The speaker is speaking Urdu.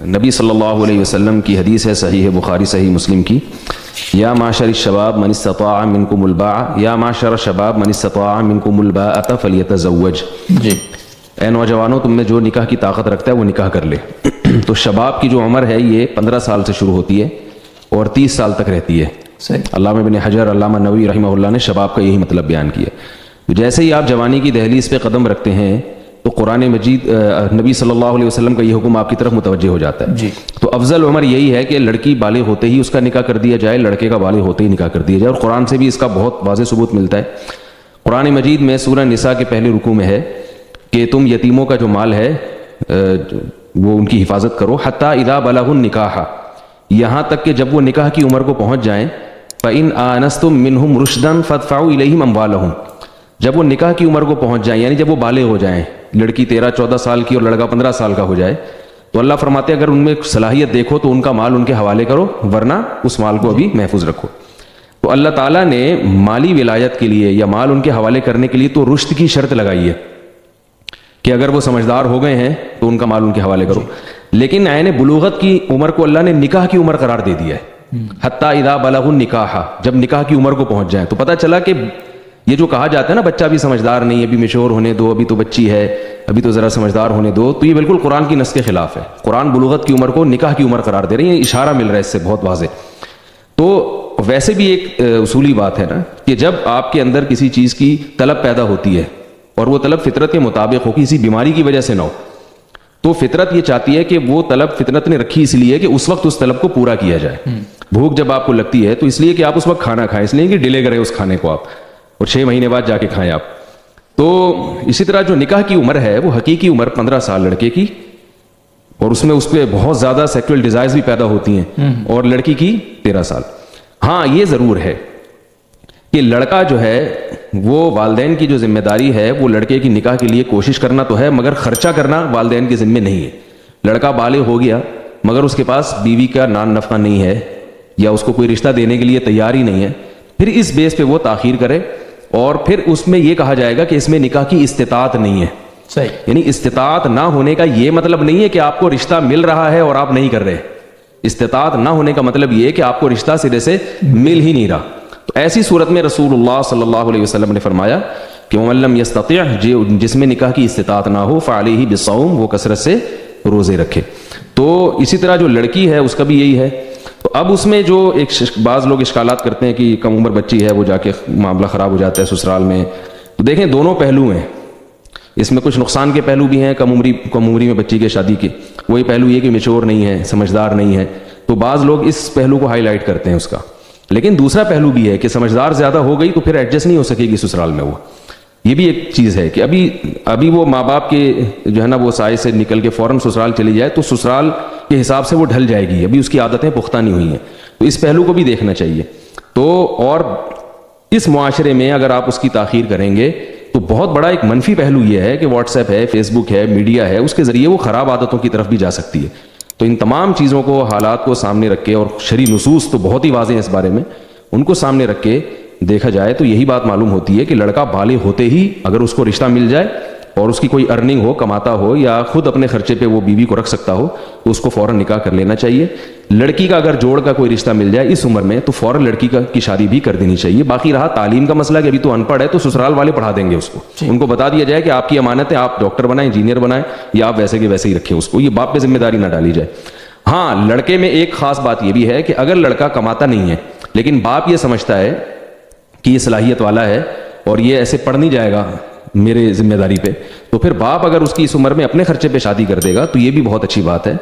نبی صلی اللہ علیہ وسلم کی حدیث ہے، صحیح بخاری صحیح مسلم کی، یا معشر الشباب من استطاع منکم الباء، یا معشر الشباب من استطاع منکم الباءۃ فلیتزوج. جی، اے نوجوانوں، تم میں جو نکاح کی طاقت رکھتا ہے وہ نکاح کر لے. تو شباب کی جو عمر ہے یہ 15 سال سے شروع ہوتی ہے اور 30 سال تک رہتی ہے. صحیح. علامہ ابن حجر، علامہ نووی رحمہ اللہ نے شباب کا یہی مطلب بیان کیا. جیسے ہی آپ جوانی کی دہلیز پہ قدم رکھتے ہیں تو قرآن مجید نبی صلی اللہ علیہ وسلم کا یہ حکم آپ کی طرف متوجہ ہو جاتا ہے. جی. تو افضل عمر یہی ہے کہ لڑکی بالغ ہوتے ہی اس کا نکاح کر دیا جائے، لڑکے کا بالغ ہوتے ہی نکاح کر دیا جائے. اور قرآن سے بھی اس کا بہت واضح ثبوت ملتا ہے. قرآن مجید میں سورہ نساء کے پہلے رکوع میں ہے کہ تم یتیموں کا جو مال ہے وہ ان کی حفاظت کرو. حتیٰ اذا بلغوا النکاح، یہاں تک کہ جب وہ نکاح کی عمر کو پہنچ جائیں. فَإِنْ آنَسْتُم مِّنْهُمْ رُشْدًا فَادْفَعُوا إِلَيْهِمْ أَمْوَالَهُم، جب وہ نکاح کی عمر کو پہنچ جائیں یعنی جب وہ بالغ ہو جائیں، لڑکی 13-14 سال کی اور لڑکا 15 سال کا ہو جائے، تو اللہ فرماتے ہیں اگر ان میں صلاحیت دیکھو تو ان کا مال ان کے حوالے کرو، ورنہ اس مال کو ابھی محفوظ رکھو. تو اللہ تعالیٰ نے مالی ولایت کے لیے یا مال ان کے حوالے کرنے کے لیے تو رشد کی شرط لگائی ہے کہ اگر وہ سمجھدار ہو گئے ہیں تو ان کا مال ان کے حوالے کرو. لیکن عین بلوغت کی عمر کو اللہ نے نکاح کی عمر قرار دے دیا ہے. حتیٰ اذا بلغوا النکاح، جب نکاح کی عمر کو پہنچ جائیں. تو پتہ چلا کہ یہ جو کہا جاتا ہے نا بچہ بھی سمجھدار نہیں ہے، ابھی میچور ہونے دو، ابھی تو بچی ہے، ابھی تو ذرا سمجھدار ہونے دو، تو یہ بالکل قرآن کی نص کے خلاف ہے. قرآن بلوغت کی عمر کو نکاح کی عمر قرار دے رہی ہے. اشارہ مل رہا ہے اس سے بہت واضح. تو ویسے بھی ایک اصولی بات ہے نا کہ جب آپ کے اندر کسی چیز کی طلب پیدا ہوتی ہے اور وہ طلب فطرت کے مطابق ہو، کسی بیماری کی وجہ سے نہ ہو، تو فطرت یہ چاہتی ہے کہ وہ طلب فطرت نے رکھی اس لیے کہ اس وقت اس طلب کو پورا کیا جائے. بھوک جب آپ کو لگتی ہے تو اس لیے کہ آپ اس وقت کھانا کھائیں، اس لیے کہ ڈیلے کریں اس کھانے کو آپ، اور 6 مہینے بعد جا کے کھائیں آپ. تو اسی طرح جو نکاح کی عمر ہے وہ حقیقی عمر 15 سال لڑکے کی، اور اس میں اس پہ بہت زیادہ سیکسول ڈیزائرز بھی پیدا ہوتی ہیں، اور لڑکی کی 13 سال. ہاں یہ ضرور ہے کہ لڑکا جو ہے وہ والدین کی جو ذمہ داری ہے وہ لڑکے کی نکاح کے لیے کوشش کرنا تو ہے، مگر خرچہ کرنا والدین کے ذمہ نہیں ہے. لڑکا بالغ ہو گیا مگر اس کے پاس بیوی کا نان نفقہ نہیں ہے یا اس کو کوئی رشتہ دینے کے لیے تیار ہی نہیں ہے، پھر اس بیس پہ وہ تاخیر کرے. اور پھر اس میں یہ کہا جائے گا کہ اس میں نکاح کی استطاعت نہیں ہے. صحیح. یعنی استطاعت نہ ہونے کا یہ مطلب نہیں ہے کہ آپ کو رشتہ مل رہا ہے اور آپ نہیں کر رہے. استطاعت نہ ہونے کا مطلب یہ ہے کہ آپ کو رشتہ سرے سے مل ہی نہیں رہا. تو ایسی صورت میں رسول اللہ صلی اللہ علیہ وسلم نے فرمایا کہ وَمَن لَّمْ يَسْتَطِعْ، جس میں نکاح کی استطاعت نہ ہو، فَعَلَيْهِ بِالصَّوْمِ، وہ کثرت سے روزے رکھے. تو اسی طرح جو لڑکی ہے اس کا بھی یہی ہے. تو اب اس میں جو بعض لوگ اشکالات کرتے ہیں کہ کم عمر بچی ہے وہ جا کے معاملہ خراب ہو جاتا ہے سسرال میں. تو دیکھیں دونوں پہلو ہیں اس میں. کچھ نقصان کے پہلو بھی ہیں کم عمری میں بچی کے شادی کے. وہی پہلو یہ کہ میچور نہیں ہے، سمجھدار نہیں ہے، تو بعض لوگ اس پہلو کو ہائی لائٹ کرتے ہیں اس کا. لیکن دوسرا پہلو بھی ہے کہ سمجھدار زیادہ ہو گئی تو پھر ایڈجسٹ نہیں ہو سکے گی سسرال میں. وہ یہ بھی ایک چیز ہے کہ ابھی وہ ماں باپ کے جو ہے نا وہ سائے سے نکل کے فوراً سسرال چلی جائے تو سسرال کے حساب سے وہ ڈھل جائے گی، ابھی اس کی عادتیں پختہ نہیں ہوئی ہیں. تو اس پہلو کو بھی دیکھنا چاہیے. تو اور اس معاشرے میں اگر آپ اس کی تاخیر کریں گے تو بہت بڑا ایک منفی پہلو یہ ہے کہ واٹس ایپ ہے، فیس بک ہے، میڈیا ہے، اس کے ذریعے وہ خراب عادتوں کی طرف بھی جا سکتی ہے. تو ان تمام چیزوں کو، حالات کو سامنے رکھ کے، اور شرعی نصوص تو بہت ہی واضح ہیں اس بارے میں، ان کو سامنے رکھ کے دیکھا جائے تو یہی بات معلوم ہوتی ہے کہ لڑکا بالغ ہوتے ہی اگر اس کو رشتہ مل جائے اور اس کی کوئی ارننگ ہو، کماتا ہو، یا خود اپنے خرچے پہ وہ بیوی کو رکھ سکتا ہو تو اس کو فوراً نکاح کر لینا چاہیے. لڑکی کا اگر جوڑ کا کوئی رشتہ مل جائے اس عمر میں تو فوراً لڑکی کی شادی بھی کر دینی چاہیے. باقی رہا تعلیم کا مسئلہ کہ ابھی تو ان پڑھ ہے تو سسرال والے پڑھا دیں گے اس کو. ان کو بتا دیا جائے کہ آپ کی امانت ہے، آپ ڈاکٹر بنائیں، انجینئر بنائیں، یا آپ ویسے کے ویسے ہی رکھیں اس کو. یہ باپ پہ ذمہ داری نہ ڈالی جائے. ہاں لڑکے میں ایک خاص بات یہ بھی ہے کہ اگر لڑکا کماتا نہیں ہے لیکن باپ یہ سمجھتا ہے کہ یہ صلاحیت والا ہے اور یہ ایسے پڑھ نہیں جائے گا میرے ذمہ داری پہ، تو پھر باپ اگر اس کی اس عمر میں اپنے خرچے پہ شادی کر دے گا تو یہ بھی بہت اچھی بات ہے.